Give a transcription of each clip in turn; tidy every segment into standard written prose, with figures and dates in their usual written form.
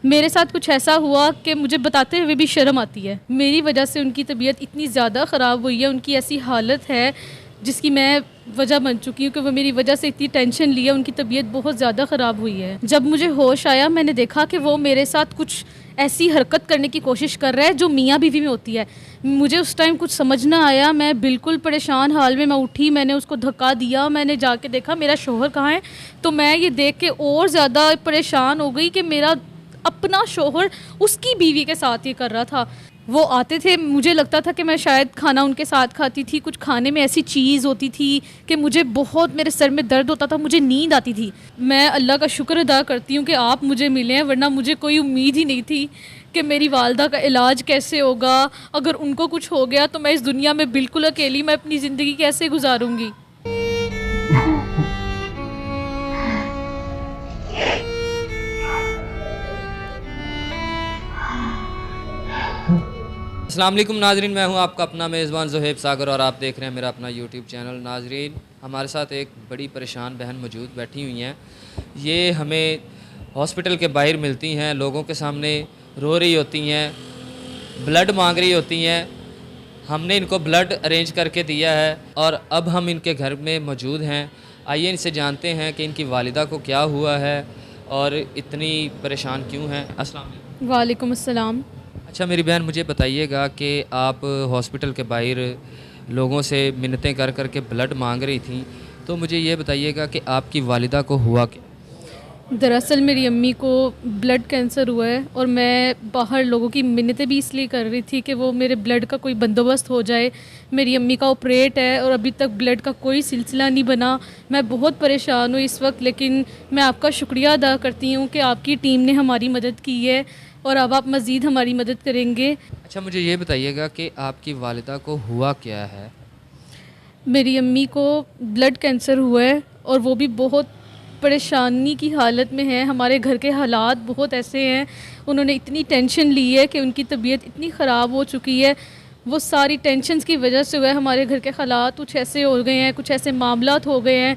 मेरे साथ कुछ ऐसा हुआ कि मुझे बताते हुए भी शर्म आती है। मेरी वजह से उनकी तबीयत इतनी ज़्यादा ख़राब हुई है, उनकी ऐसी हालत है जिसकी मैं वजह बन चुकी हूँ कि वो मेरी वजह से इतनी टेंशन ली है, उनकी तबीयत बहुत ज़्यादा ख़राब हुई है। जब मुझे होश आया मैंने देखा कि वो मेरे साथ कुछ ऐसी हरकत करने की कोशिश कर रहा है जो मियाँ बीवी में होती है। मुझे उस टाइम कुछ समझ ना आया, मैं बिल्कुल परेशान हाल में मैं उठी, मैंने उसको धक्का दिया, मैंने जाके देखा मेरा शौहर कहाँ है। तो मैं ये देख के और ज़्यादा परेशान हो गई कि मेरा अपना शौहर उसकी बीवी के साथ ये कर रहा था। वो आते थे, मुझे लगता था कि मैं शायद खाना उनके साथ खाती थी, कुछ खाने में ऐसी चीज़ होती थी कि मुझे बहुत मेरे सर में दर्द होता था, मुझे नींद आती थी। मैं अल्लाह का शुक्र अदा करती हूँ कि आप मुझे मिले हैं, वरना मुझे कोई उम्मीद ही नहीं थी कि मेरी वालदा का इलाज कैसे होगा। अगर उनको कुछ हो गया तो मैं इस दुनिया में बिल्कुल अकेली, मैं अपनी ज़िंदगी कैसे गुजारूँगी। अस्सलाम वालेकुम नाजरीन, मैं हूं आपका अपना मेज़बान ज़ुहैब सागर और आप देख रहे हैं मेरा अपना यूट्यूब चैनल। नाजरीन, हमारे साथ एक बड़ी परेशान बहन मौजूद बैठी हुई हैं। ये हमें हॉस्पिटल के बाहर मिलती हैं, लोगों के सामने रो रही होती हैं, ब्लड मांग रही होती हैं। हमने इनको ब्लड अरेंज करके दिया है और अब हम इनके घर में मौजूद हैं। आइए इनसे जानते हैं कि इनकी वालिदा को क्या हुआ है और इतनी परेशान क्यों हैं। अस्सलाम वालेकुम। वालेकुम अस्सलाम। अच्छा मेरी बहन, मुझे बताइएगा कि आप हॉस्पिटल के बाहर लोगों से मिन्नतें कर कर के ब्लड मांग रही थी, तो मुझे ये बताइएगा कि आपकी वालिदा को हुआ क्या? दरअसल मेरी अम्मी को ब्लड कैंसर हुआ है और मैं बाहर लोगों की मिन्नतें भी इसलिए कर रही थी कि वो मेरे ब्लड का कोई बंदोबस्त हो जाए। मेरी अम्मी का ऑपरेट है और अभी तक ब्लड का कोई सिलसिला नहीं बना। मैं बहुत परेशान हूँ इस वक्त, लेकिन मैं आपका शुक्रिया अदा करती हूँ कि आपकी टीम ने हमारी मदद की है और अब आप मज़ीद हमारी मदद करेंगे। अच्छा मुझे ये बताइएगा कि आपकी वालिदा को हुआ क्या है? मेरी अम्मी को ब्लड कैंसर हुआ है और वो भी बहुत परेशानी की हालत में है। हमारे घर के हालात बहुत ऐसे हैं, उन्होंने इतनी टेंशन ली है कि उनकी तबीयत इतनी ख़राब हो चुकी है। वो सारी टेंशन्स की वजह से हुआ है, हमारे घर के हालात कुछ ऐसे हो गए हैं, कुछ ऐसे मामलात हो गए हैं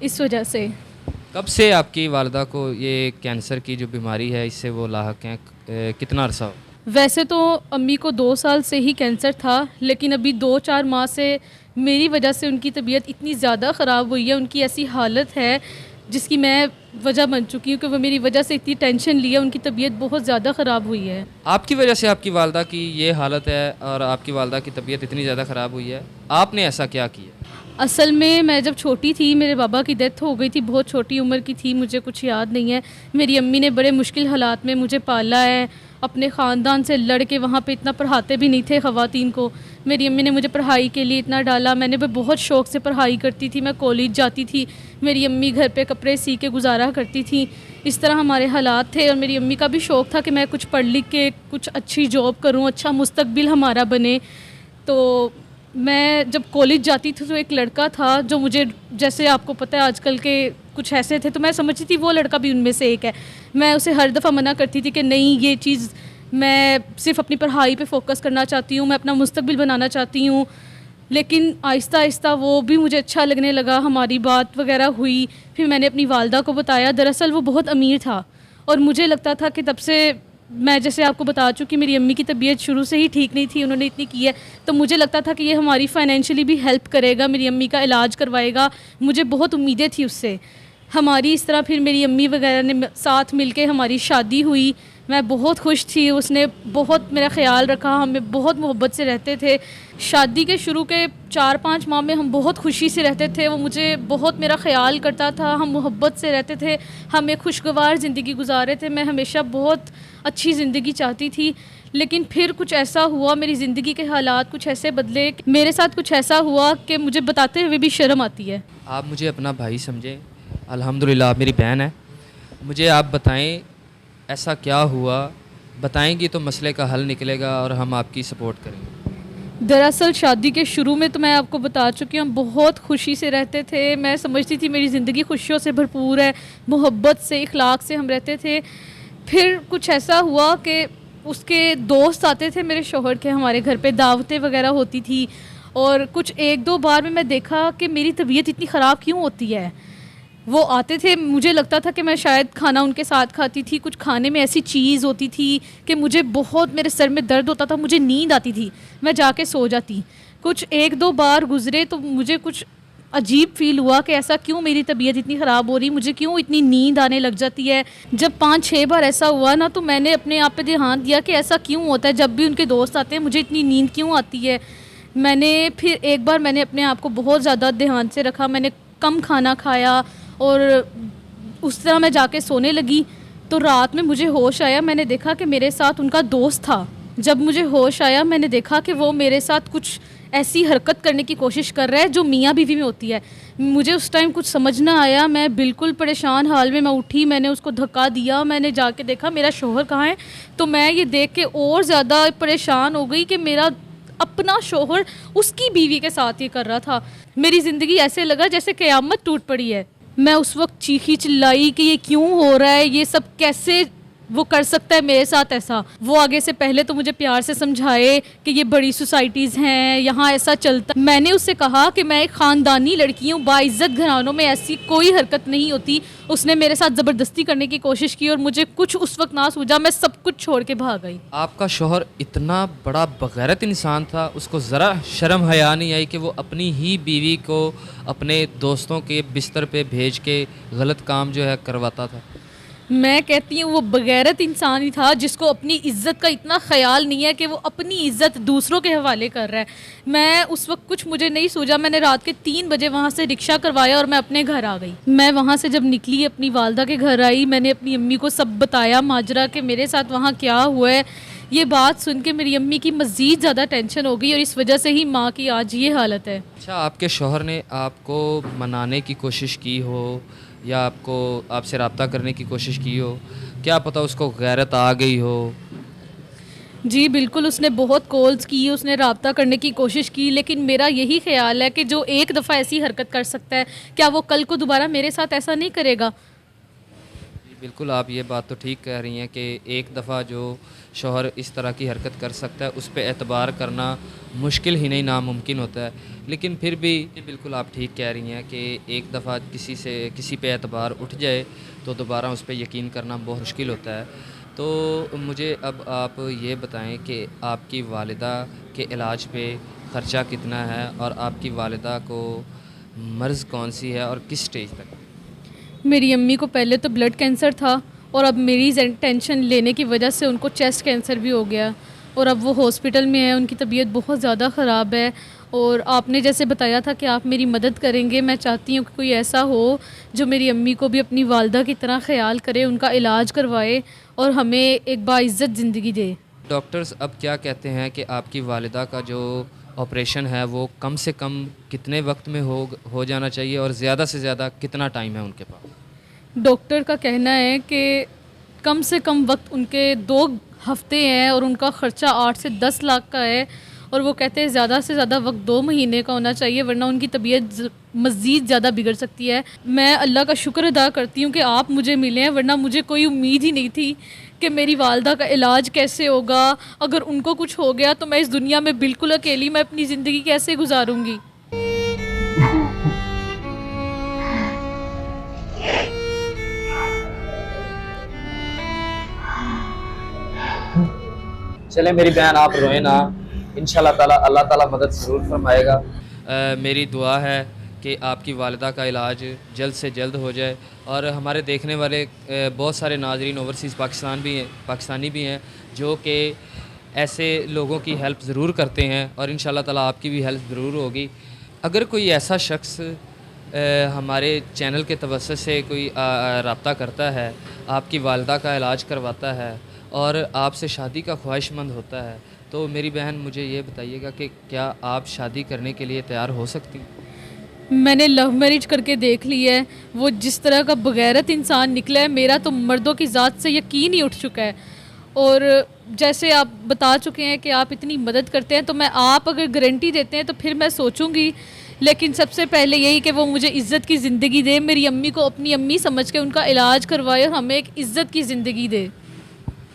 इस वजह से। कब से आपकी वालिदा को ये कैंसर की जो बीमारी है इससे वो लाहक हैं? कितना अरसा हो? वैसे तो अम्मी को 2 साल से ही कैंसर था, लेकिन अभी 2-4 माह से मेरी वजह से उनकी तबीयत इतनी ज़्यादा ख़राब हुई है, उनकी ऐसी हालत है जिसकी मैं वजह बन चुकी हूँ कि वो मेरी वजह से इतनी टेंशन ली है, उनकी तबीयत बहुत ज़्यादा ख़राब हुई है। आपकी वजह से आपकी वालिदा की ये हालत है और आपकी वालिदा की तबीयत इतनी ज़्यादा ख़राब हुई है, आपने ऐसा क्या किया? असल में मैं जब छोटी थी, मेरे बाबा की डेथ हो गई थी, बहुत छोटी उम्र की थी, मुझे कुछ याद नहीं है। मेरी अम्मी ने बड़े मुश्किल हालात में मुझे पाला है, अपने ख़ानदान से लड़ के। वहाँ पे इतना पढ़ाते भी नहीं थे ख़वातीन को। मेरी अम्मी ने मुझे पढ़ाई के लिए इतना डाला, मैंने भी बहुत शौक़ से पढ़ाई करती थी, मैं कॉलेज जाती थी, मेरी अम्मी घर पे कपड़े सी के गुजारा करती थी। इस तरह हमारे हालात थे और मेरी अम्मी का भी शौक़ था कि मैं कुछ पढ़ लिख के कुछ अच्छी जॉब करूँ, अच्छा मुस्तकबिल हमारा बने। तो मैं जब कॉलेज जाती थी तो एक लड़का था जो मुझे, जैसे आपको पता है आजकल के कुछ ऐसे थे, तो मैं समझती थी वो लड़का भी उनमें से एक है। मैं उसे हर दफ़ा मना करती थी कि नहीं, ये चीज़, मैं सिर्फ़ अपनी पढ़ाई पे फोकस करना चाहती हूँ, मैं अपना मुस्तकबिल बनाना चाहती हूँ। लेकिन आहिस्ता आहिस्ता वो भी मुझे अच्छा लगने लगा, हमारी बात वगैरह हुई। फिर मैंने अपनी वालदा को बताया। दरअसल वो बहुत अमीर था और मुझे लगता था कि तब से, मैं जैसे आपको बता चुकी, मेरी अम्मी की तबीयत शुरू से ही ठीक नहीं थी, उन्होंने इतनी की है, तो मुझे लगता था कि ये हमारी फ़ाइनेंशियली भी हेल्प करेगा, मेरी अम्मी का इलाज करवाएगा। मुझे बहुत उम्मीदें थी उससे। हमारी इस तरह फिर मेरी अम्मी वगैरह ने साथ मिलके हमारी शादी हुई। मैं बहुत खुश थी, उसने बहुत मेरा ख्याल रखा, हमें बहुत मोहब्बत से रहते थे। शादी के शुरू के 4-5 माह में हम बहुत खुशी से रहते थे, वो मुझे बहुत मेरा ख्याल करता था, हम मोहब्बत से रहते थे, हम एक खुशगवार ज़िंदगी गुजारे थे। मैं हमेशा बहुत अच्छी ज़िंदगी चाहती थी, लेकिन फिर कुछ ऐसा हुआ, मेरी ज़िंदगी के हालात कुछ ऐसे बदले, मेरे साथ कुछ ऐसा हुआ कि मुझे बताते हुए भी शर्म आती है। आप मुझे अपना भाई समझें, अल्हम्दुलिल्लाह आप मेरी बहन है। मुझे आप बताएं ऐसा क्या हुआ, बताएंगी तो मसले का हल निकलेगा और हम आपकी सपोर्ट करेंगे। दरअसल शादी के शुरू में तो मैं आपको बता चुकी हूँ, हम बहुत खुशी से रहते थे। मैं समझती थी मेरी ज़िंदगी खुशियों से भरपूर है, मोहब्बत से, इखलाक से हम रहते थे। फिर कुछ ऐसा हुआ कि उसके दोस्त आते थे मेरे शौहर के, हमारे घर पे दावतें वगैरह होती थी, और कुछ 1-2 बार में मैं देखा कि मेरी तबीयत इतनी ख़राब क्यों होती है। वो आते थे, मुझे लगता था कि मैं शायद खाना उनके साथ खाती थी, कुछ खाने में ऐसी चीज़ होती थी कि मुझे बहुत, मेरे सर में दर्द होता था, मुझे नींद आती थी, मैं जाके सो जाती। कुछ 1-2 बार गुज़रे तो मुझे कुछ अजीब फ़ील हुआ कि ऐसा क्यों, मेरी तबीयत इतनी ख़राब हो रही, मुझे क्यों इतनी नींद आने लग जाती है। जब 5-6 बार ऐसा हुआ ना, तो मैंने अपने आप पे ध्यान दिया कि ऐसा क्यों होता है, जब भी उनके दोस्त आते हैं मुझे इतनी नींद क्यों आती है। मैंने फिर एक बार मैंने अपने आप को बहुत ज़्यादा ध्यान से रखा, मैंने कम खाना खाया और उस तरह मैं जाके सोने लगी। तो रात में मुझे होश आया, मैंने देखा कि मेरे साथ उनका दोस्त था। जब मुझे होश आया मैंने देखा कि वो मेरे साथ कुछ ऐसी हरकत करने की कोशिश कर रहा है जो मियाँ बीवी में होती है। मुझे उस टाइम कुछ समझ ना आया, मैं बिल्कुल परेशान हाल में मैं उठी, मैंने उसको धक्का दिया, मैंने जाके देखा मेरा शौहर कहाँ है। तो मैं ये देख के और ज़्यादा परेशान हो गई कि मेरा अपना शौहर उसकी बीवी के साथ ये कर रहा था। मेरी ज़िंदगी ऐसे लगा जैसे क़यामत टूट पड़ी है। मैं उस वक़्त चीखी चिल्लाई कि ये क्यों हो रहा है, ये सब कैसे वो कर सकता है मेरे साथ ऐसा। वो आगे से पहले तो मुझे प्यार से समझाए कि ये बड़ी सोसाइटीज़ हैं, यहाँ ऐसा चलता। मैंने उससे कहा कि मैं एक ख़ानदानी लड़की हूँ, बाइज़्ज़त घरानों में ऐसी कोई हरकत नहीं होती। उसने मेरे साथ ज़बरदस्ती करने की कोशिश की और मुझे कुछ उस वक्त ना सूझा, मैं सब कुछ छोड़ के भाग गई। आपका शौहर इतना बड़ा बगैरत इंसान था, उसको ज़रा शर्म हया नहीं आई कि वो अपनी ही बीवी को अपने दोस्तों के बिस्तर पे भेज के गलत काम जो है करवाता था। मैं कहती हूँ वो बगैरत इंसान ही था जिसको अपनी इज़्ज़त का इतना ख़याल नहीं है कि वो अपनी इज़्ज़त दूसरों के हवाले कर रहा है। मैं उस वक्त कुछ मुझे नहीं सूझा, मैंने रात के 3 बजे वहाँ से रिक्शा करवाया और मैं अपने घर आ गई। मैं वहाँ से जब निकली अपनी वालदा के घर आई, मैंने अपनी अम्मी को सब बताया माजरा कि मेरे साथ वहाँ क्या हुआ है। ये बात सुन के मेरी अम्मी की मज़ीद ज़्यादा टेंशन हो गई और इस वजह से ही माँ की आज ये हालत है। अच्छा, आपके शौहर ने आपको मनाने की कोशिश की हो या आपसे रब्ता करने की कोशिश की हो, क्या पता उसको गैरत आ गई हो। जी, बिल्कुल उसने बहुत कॉल्स की, उसने रब्ता करने की कोशिश की, लेकिन मेरा यही ख़्याल है कि जो एक दफ़ा ऐसी हरकत कर सकता है, क्या वो कल को दोबारा मेरे साथ ऐसा नहीं करेगा? जी, बिल्कुल आप ये बात तो ठीक कह रही हैं कि एक दफ़ा जो शौहर इस तरह की हरकत कर सकता है उस पे एतबार करना मुश्किल ही नहीं नामुमकिन होता है। लेकिन फिर भी जी, बिल्कुल आप ठीक कह रही हैं कि एक दफ़ा किसी पे एतबार उठ जाए तो दोबारा उस पे यकीन करना बहुत मुश्किल होता है। तो मुझे अब आप ये बताएं कि आपकी वालिदा के इलाज पे ख़र्चा कितना है और आपकी वालिदा को मर्ज़ कौन सी है और किस स्टेज तक? मेरी अम्मी को पहले तो ब्लड कैंसर था और अब मेरी टेंशन लेने की वजह से उनको चेस्ट कैंसर भी हो गया और अब वो हॉस्पिटल में है, उनकी तबीयत बहुत ज़्यादा ख़राब है। और आपने जैसे बताया था कि आप मेरी मदद करेंगे, मैं चाहती हूँ कि कोई ऐसा हो जो मेरी अम्मी को भी अपनी वालदा की तरह ख़याल करे, उनका इलाज करवाए और हमें एक बाइज़्ज़त ज़िंदगी दे। डॉक्टर्स अब क्या कहते हैं कि आपकी वालिदा का जो ऑपरेशन है वो कम से कम कितने वक्त में हो जाना चाहिए और ज़्यादा से ज़्यादा कितना टाइम है उनके पास? डॉक्टर का कहना है कि कम से कम वक्त उनके 2 हफ़्ते हैं और उनका ख़र्चा 8 से 10 लाख का है और वो कहते हैं ज़्यादा से ज़्यादा वक्त 2 महीने का होना चाहिए वरना उनकी तबीयत मज़ीद ज़्यादा बिगड़ सकती है। मैं अल्लाह का शुक्र अदा करती हूँ कि आप मुझे मिले हैं, वरना मुझे कोई उम्मीद ही नहीं थी कि मेरी वालदा का इलाज कैसे होगा। अगर उनको कुछ हो गया तो मैं इस दुनिया में बिल्कुल अकेली, मैं अपनी ज़िंदगी कैसे गुजारूँगी। चले मेरी बहन, आप रोए ना, इंशाल्लाह ताला अल्लाह ताला मदद ज़रूर फरमाएगा। मेरी दुआ है कि आपकी वालिदा का इलाज जल्द से जल्द हो जाए और हमारे देखने वाले बहुत सारे नाज़रीन ओवरसीज़ पाकिस्तानी भी हैं जो कि ऐसे लोगों की हेल्प ज़रूर करते हैं और इंशाल्लाह ताला आपकी भी हेल्प ज़रूर होगी। अगर कोई ऐसा शख्स हमारे चैनल के तवज्जुह से कोई रब्ता करता है, आपकी वालिदा का इलाज करवाता है और आपसे शादी का ख्वाहिशमंद होता है, तो मेरी बहन मुझे ये बताइएगा कि क्या आप शादी करने के लिए तैयार हो सकती हैं? मैंने लव मैरिज करके देख ली है, वो जिस तरह का बगैरत इंसान निकला है, मेरा तो मर्दों की ज़ात से यकीन ही उठ चुका है। और जैसे आप बता चुके हैं कि आप इतनी मदद करते हैं, तो मैं, आप अगर गारंटी देते हैं तो फिर मैं सोचूंगी, लेकिन सबसे पहले यही कि वो मुझे इज़्ज़त की ज़िंदगी दे, मेरी अम्मी को अपनी अम्मी समझ के उनका इलाज करवाए और हमें एक इज़्ज़त की ज़िंदगी दे।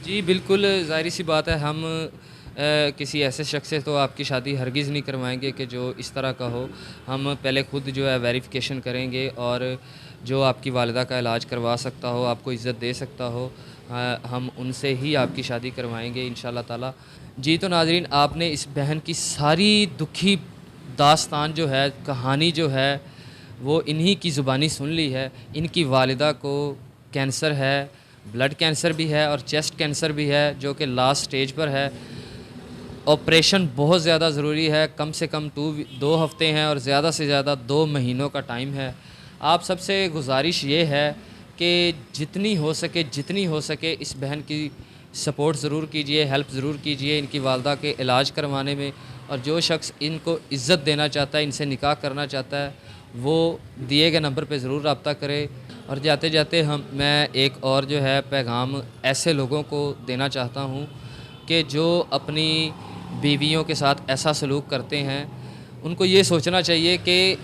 जी बिल्कुल, ज़ाहिर सी बात है, हम किसी ऐसे शख्स से तो आपकी शादी हरगिज़ नहीं करवाएंगे कि जो इस तरह का हो। हम पहले ख़ुद जो है वेरिफिकेशन करेंगे और जो आपकी वालिदा का इलाज करवा सकता हो, आपको इज़्ज़त दे सकता हो, हम उनसे ही आपकी शादी करवाएंगे इंशाल्लाह ताला। जी तो नाज़रीन, आपने इस बहन की सारी दुखी दास्तान जो है, कहानी जो है, वो इन्हीं की ज़ुबानी सुन ली है। इनकी वालिदा को कैंसर है, ब्लड कैंसर भी है और चेस्ट कैंसर भी है, जो कि लास्ट स्टेज पर है। ऑपरेशन बहुत ज़्यादा ज़रूरी है, कम से कम 2 हफ़्ते हैं और ज़्यादा से ज़्यादा 2 महीनों का टाइम है। आप सबसे गुजारिश ये है कि जितनी हो सके इस बहन की सपोर्ट ज़रूर कीजिए, हेल्प ज़रूर कीजिए इनकी वालदा के इलाज करवाने में। और जो शख्स इनको इज़्ज़त देना चाहता है, इनसे निकाह करना चाहता है, वो दिए गए नंबर पे ज़रूर रब्ता करे। और जाते जाते मैं एक और जो है पैगाम ऐसे लोगों को देना चाहता हूँ कि जो अपनी बीवियों के साथ ऐसा सलूक करते हैं, उनको ये सोचना चाहिए कि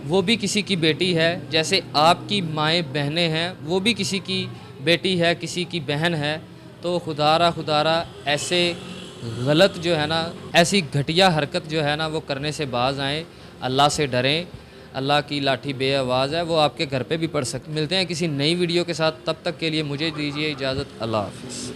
वो भी किसी की बेटी है, जैसे आपकी माएँ बहनें हैं, वो भी किसी की बेटी है, किसी की बहन है। तो खुदारा ऐसे गलत जो है ना, ऐसी घटिया हरकत जो है ना, वो करने से बाज़ आएँ, अल्लाह से डरें। अल्लाह की लाठी बेआवाज़ है, वो आपके घर पे भी पड़ सकती। मिलते हैं किसी नई वीडियो के साथ, तब तक के लिए मुझे दीजिए इजाज़त। अल्लाह हाफ़िज़।